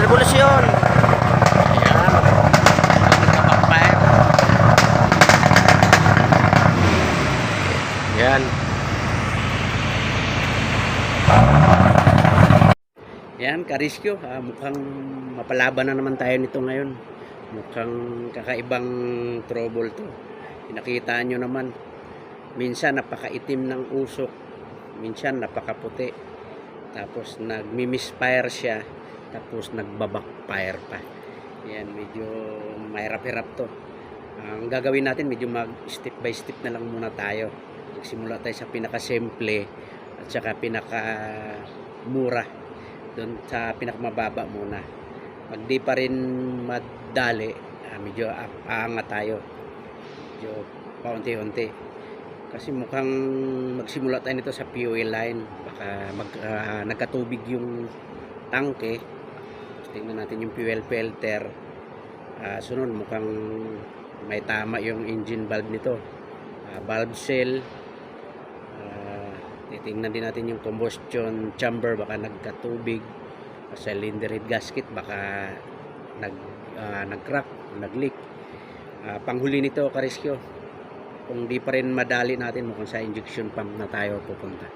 Revolusyon. Ayan. Backfire. Ayan. Ayan, ka-rescue. Mukhang mapalaban na naman tayo nito ngayon. Mukhang kakaibang trouble to. Nakita nyo naman. Minsan napakaitim ng usok. Minsan napakaputi. Tapos nagmi-misfire siya. Tapos nagbabackfire pa. Ayan, medyo mahirap-hirap to. Ang gagawin natin, medyo mag-step by step na lang muna tayo. Magsimula tayo sa pinaka-simple at saka pinaka-mura. Doon sa pinakamababa muna. Pag di pa rin madali, medyo aangat tayo. Medyo paunti-unti. Kasi mukhang magsimula tayo nito sa fuel line. Baka nagkatubig yung tangke. Tingnan natin yung fuel filter. Sunod, mukhang may tama yung engine valve nito. Valve seal. Titingnan din natin yung combustion chamber, baka nagkatubig. Cylinder head gasket, baka nag-crack, nag-leak. Panghuli nito, ka-rescue, kung di pa rin madali natin, mukhang sa injection pump na tayo pupunta.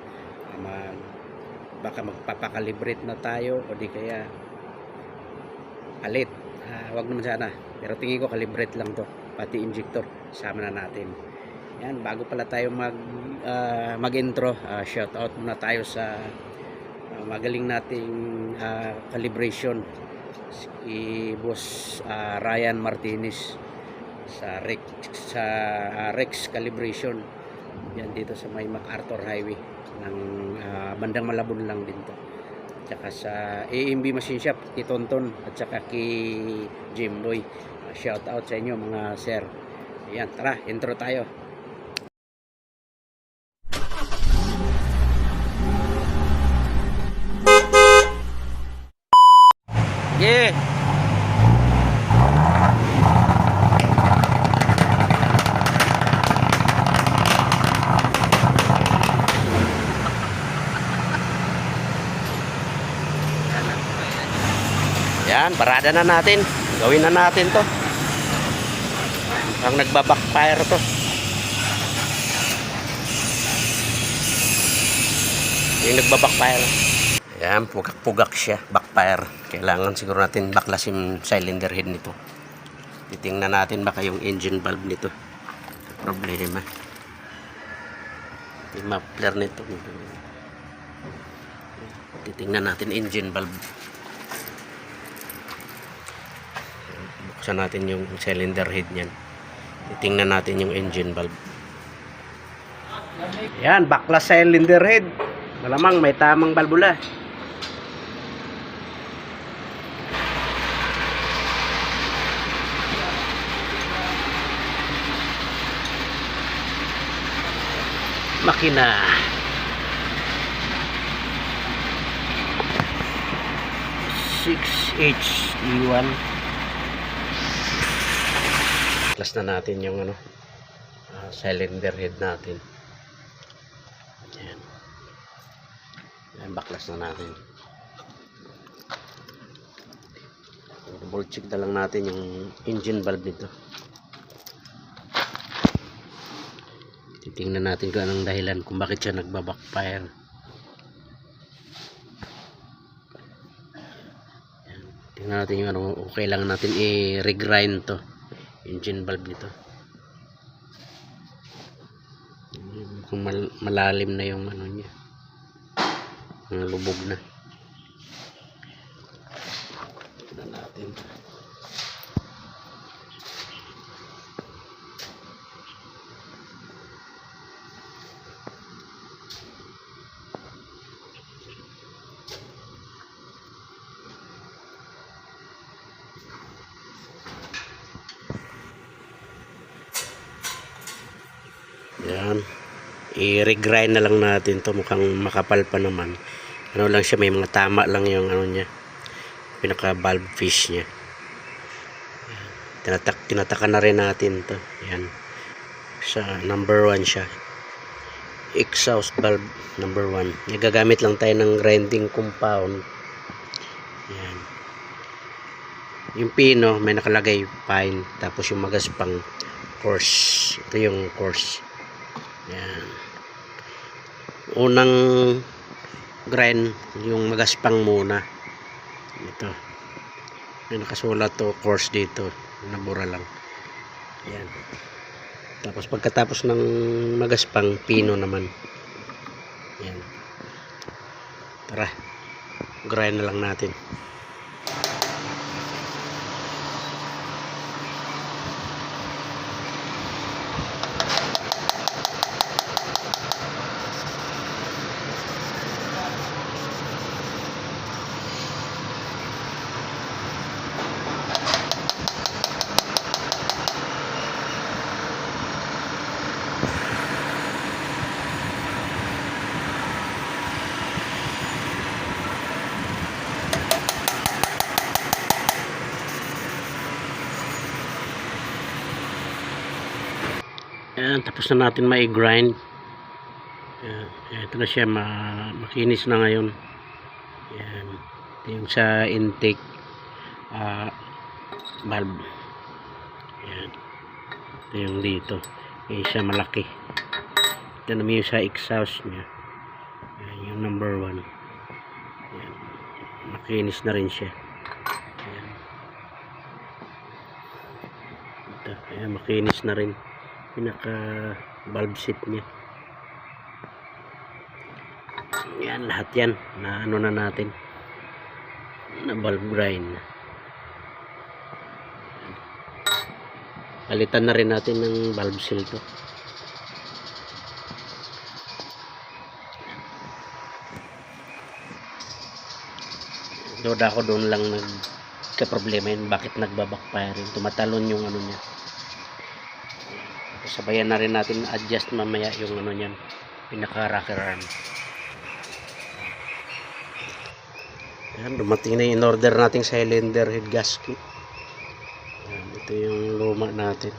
Baka magpapakalibrate na tayo o di kaya alit. Wag naman sana, pero tingin ko kalibrate lang to, pati injector sama na natin. Yan, bago pala tayo mag-intro, shout out muna tayo sa magaling nating calibration, si Boss Ryan Martinez sa Rex Calibration. Yan, dito sa may MacArthur Highway ng bandang Malabon lang din to. Tsaka sa AMB Machine Shop, kay Tonton at saka kay Jimboy. Shout out sa inyo mga sir. Yan, tara, intro tayo. Yeah. Yan, parada na natin. Gawin na natin to. Ang nagbabackfire to. Yung nagbabackfire. Yan, pugak-pugak siya, backfire. Kailangan siguro natin baklasin cylinder head nito. Titingnan natin baka yung engine valve nito problema. Yung muffler nito. Titingnan natin engine valve. Buksan natin yung cylinder head niyan. Titingnan natin yung engine valve. Yan, baklas cylinder head. Malamang may tamang balbula. Makina. (6H-E1) Baklas na natin yung cylinder head natin. Ayan. Ayan, baklas na natin. Double check na lang natin yung engine valve nito. Titingnan natin kung anong dahilan kung bakit siya nagbabackfire. Tingnan natin yung okay lang natin i-regrind to engine valve nito. Kung malalim na yung niya, lubog na. Tingnan natin. Yan, i-regrind na lang natin to. Mukhang makapal pa naman. Ano lang siya, may mga tama lang yung niya, pinaka valve fish niya. Tinataka na rin natin to. Yan, sa number 1 siya, exhaust valve number 1. Nagagamit lang tayo ng grinding compound. Yan, Yung pino may nakalagay fine, tapos yung magaspang coarse. Ito yung coarse. Yan. Unang grind yung magaspang muna. Ito. May nakasulat to coarse dito. Nabura lang. Yan. Tapos pagkatapos ng magaspang, pino naman. Yan. Tara. Grind na lang natin. Ayan, tapos na natin ma-grind. Ito na siya, makinis na ngayon. Ayan. Ito yung sa intake valve. Ayan. Ito yung dito. Ayan siya malaki. Ito naman yung sa exhaust niya. Ayan, yung number 1. Ayan. Makinis na rin siya. Ayan. Ito. Ayan, makinis na rin. Pinaka valve seat niya. Yan, lahat yan na ano na natin, na valve grind. Palitan na rin natin ng valve seal to. Doon ako doon lang nagka-problema yun, bakit nagbabackfire yun, tumatalon yung ano niya. Sabayan na rin natin adjust mamaya yung ano niyan, pinaka rocker arm. Ayan, dumating na yung in-order nating cylinder head gasket. Ayan, ito yung luma natin.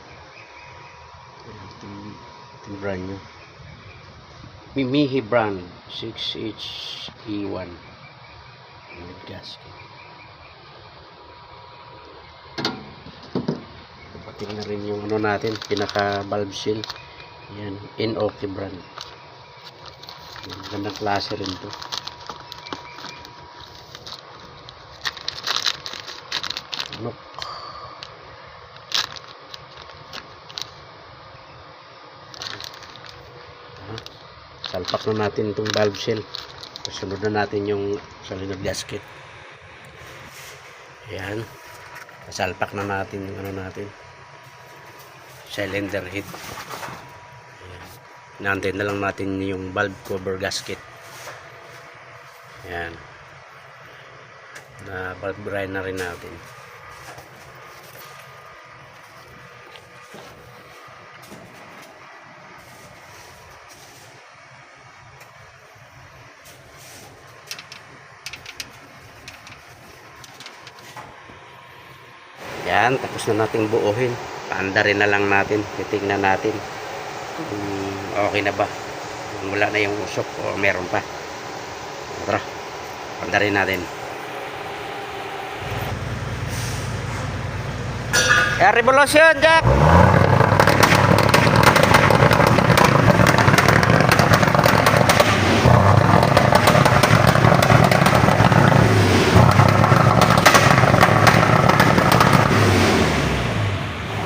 Ayan, ito yung brand nyo. Mimihi brand 6HE1 head gasket. Dumating na rin yung ano natin, pinaka valve seal. Ayan, Inoki brand. Ayan, gandang klase rin to. Look. Salpak na natin itong valve seal. Kasunod na natin yung cylinder gasket. Ayan. Salpak na natin yung ano natin, cylinder head. Ayan. Inaantay na lang natin yung valve cover gasket. Ayan. Na valve grind na rin natin. Yan, tapos na nating buuhin. Paandarin na lang natin. Titingnan natin kung okay na ba. Kung wala na yung usok o meron pa. Tara, paandarin natin. Air Revolution, Jack!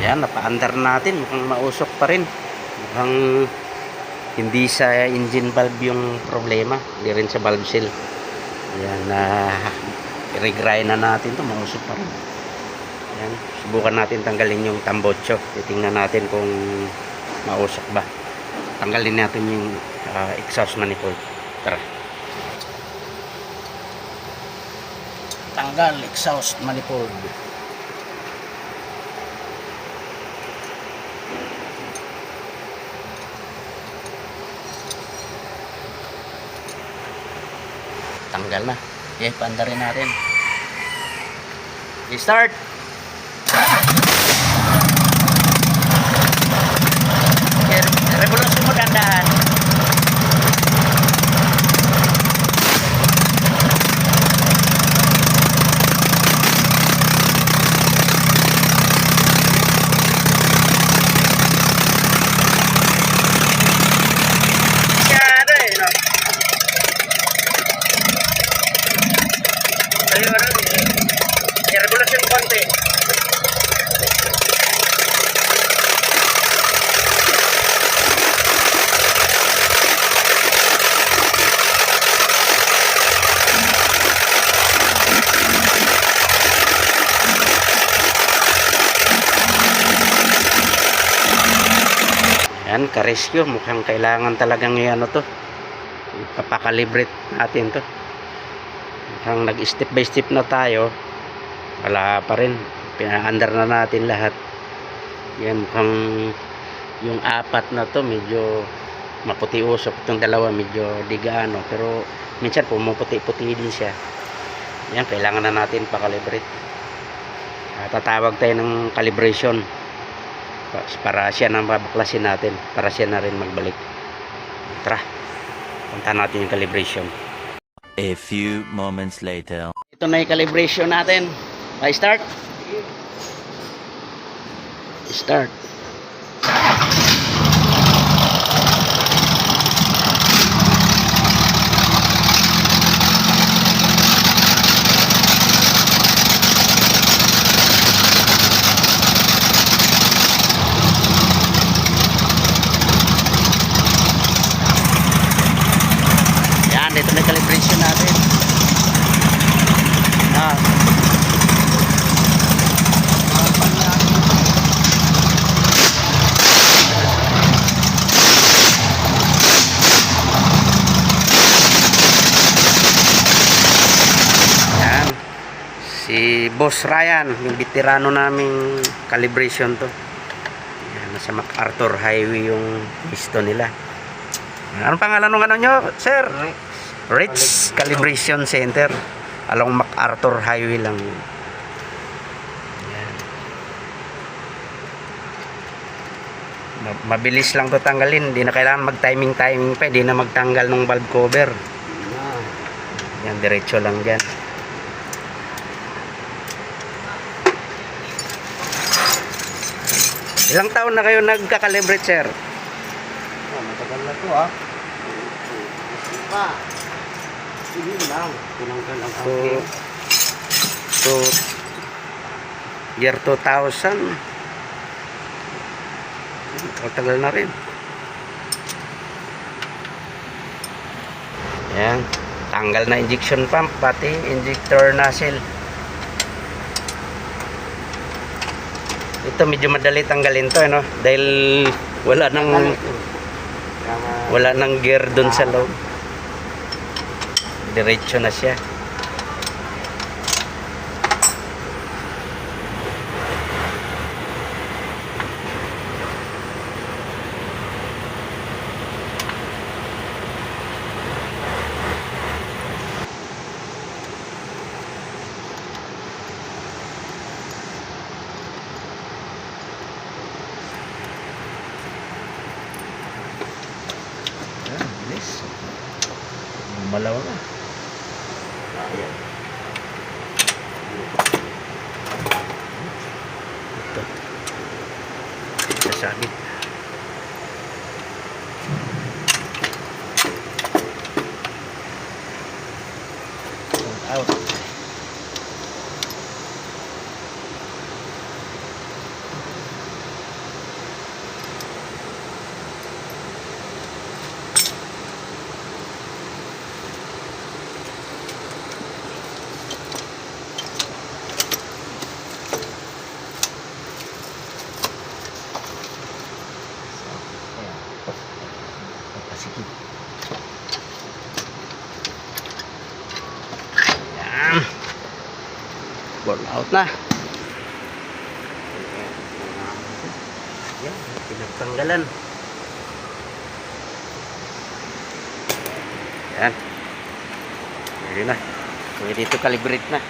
Ayan, napa-under natin. Mukhang mausok pa rin. Mukhang hindi sa engine valve yung problema. Hindi rin sa valve seal. Ayan, i-regrind na natin to. Mausok pa rin. Ayan, subukan natin tanggalin yung tambocho. Titingnan natin kung mausok ba. Tanggalin natin yung exhaust manifold. Tara. Tanggal exhaust manifold. Tanggal na. Okay, paandarin natin. I-start. Okay, revolution mo dandahan. I-regulation mo konti. Yan, ka-rescue. Mukhang kailangan talagang ano to. Papakalibrate natin to. Mukhang nag-step by step na tayo. Wala pa rin. Pina-under na natin lahat. Yan, mukhang yung apat na to medyo maputi usok. Itong dalawa medyo digaano. Pero minsan pumuputi-puti din siya. Yan, kailangan na natin pakalibrate. Tatawag tayo ng calibration. Para siya na mabaklasin natin, para siya na rin magbalik. Tara, punta natin yung calibration. A few moments later. Ito na yung calibration natin. Okay, start. Start. Ito na calibration natin. Yan. Si Boss Ryan, yung veterano naming calibration to. Yan, nasa MacArthur Highway yung pisto nila. Anong pangalan ng ano nyo, sir? Rich Calibration Center along MacArthur Highway lang. Yan. Mabilis lang to tanggalin, hindi na kailangan mag-timing pa, hindi na magtanggal ng valve cover. Yan, diretso lang dyan. Ilang taon na kayo nagka-calibrate, sir? Matagal na to Hindi lang. Tinanggal ang aking. So, year 2000. Tagal na rin. Ayan. Tanggal na injection pump, pati injector nozzle. Ito medyo madali tanggalin to, ano? Dahil wala nang gear doon sa loob. Diretso na siya. Bilis. Malawa na. Ito. Sasabit. Out. Sige. Yan. Burn out na. Yan, pinagtanggalan. Yan. Pwede na. Pwede ito calibrate na.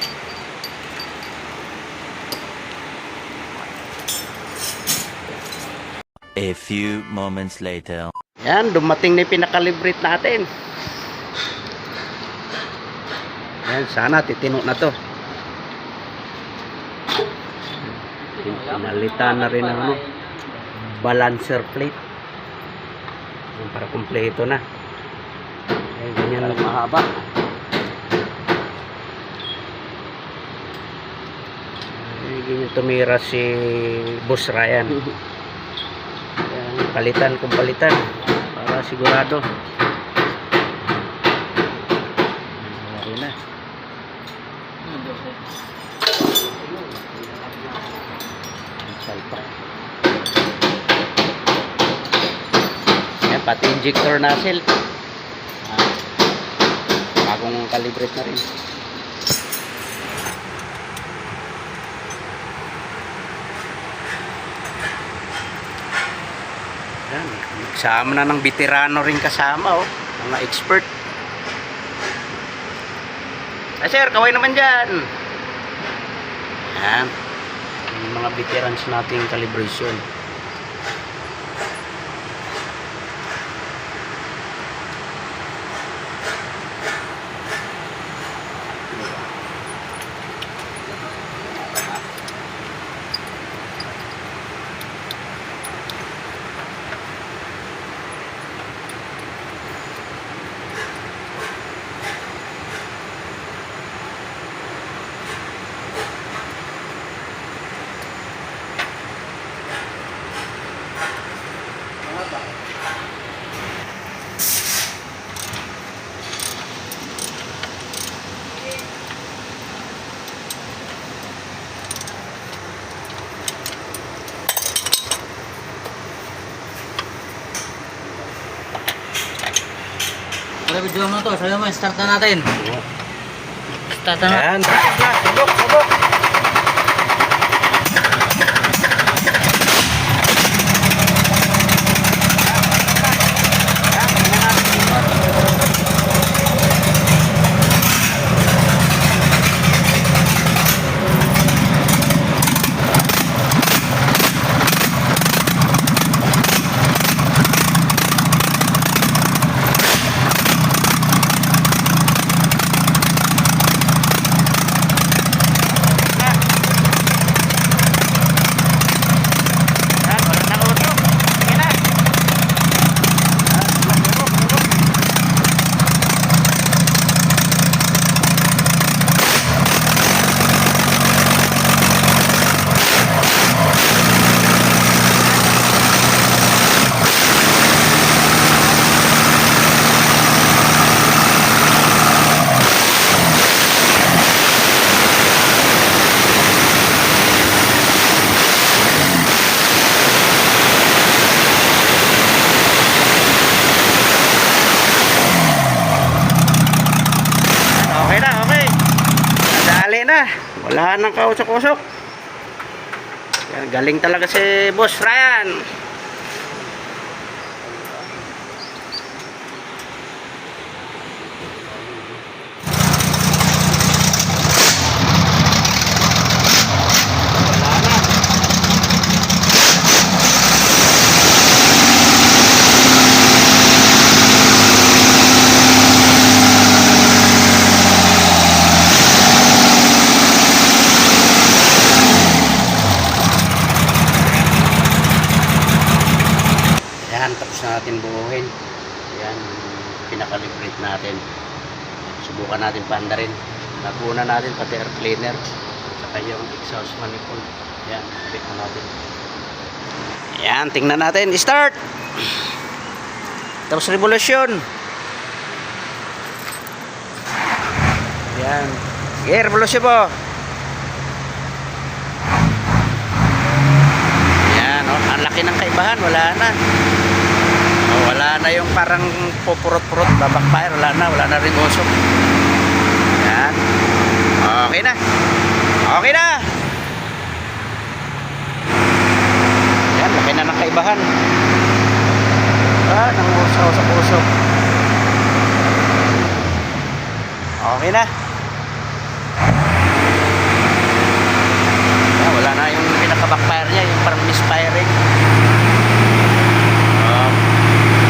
A few moments later. Yan, dumating na yung pinakalibrate natin. Yan, sana titino na to. Pinalitan na rin ang ano, balancer plate. Yan, para kumpleto na. Ay, ganyan lang mahaba. ganyan tumira si Boss Ryan. Yan, palitan kung palitan para sigurado. Okay na. Salpa. Yan, pati injector nozzle. Bagong calibrate na rin. Yan, nagsama na ng veterano rin kasama, oh, mga expert. Sir, kaway naman dyan. Yan, yung mga veterans nating calibration. Wala, video mo to. Sabi mo, start na natin. Start na. Yan, subok, subok. Okay na, okay. Nadali na. Wala nang kausok-usok. Yan, galing talaga si Boss Ryan. Wala na. Yan, tapos na natin buuhin. Yan, pinakalibrate natin. Subukan natin panda rin. Naguna natin pati air cleaner. Saka yung exhaust manifold. Yan, check na natin. Yan, tingnan natin. Start! Tapos revolution. Yan. Okay, revolution po. Yan, oh, ang laki ng kaibahan. Wala na. Oh, wala na yung parang pupurot-purot, backfire, wala na rin usok. Yan. Okay na. Okay na. Yan, laki na ng kaibahan. Ah, nang usok-usok. Okay na. Yan, wala na yung pinaka-backfire niya, yung parang misfiring.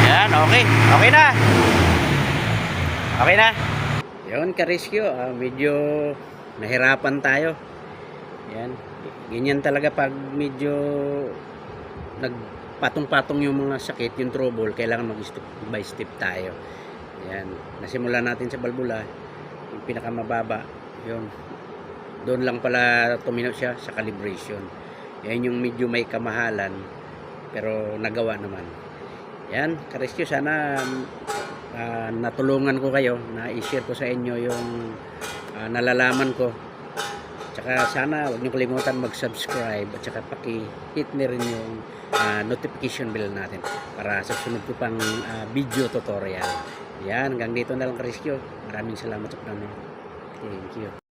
Yan, okay. Okay na. Okay na. Yun, ka-rescue. Medyo nahirapan tayo. Yan. Ganyan talaga pag medyo nagpatong-patong yung mga sakit, yung trouble, kailangan mag-step by step tayo. Yan. Nasimula natin sa balbula, yung pinakamababa. Yun. Doon lang pala tumino siya sa calibration. Yan yung medyo may kamahalan pero nagawa naman. Yan, ka-rescue, sana natulungan ko kayo, na i-share ko sa inyo yung nalalaman ko. Tsaka sana huwag niyo kalimutan mag-subscribe at tsaka paki-hit na rin yung notification bell natin para sa sunod ko pang video tutorial. Yan, hanggang dito na lang, ka-rescue. Maraming salamat sa panonood. Thank you.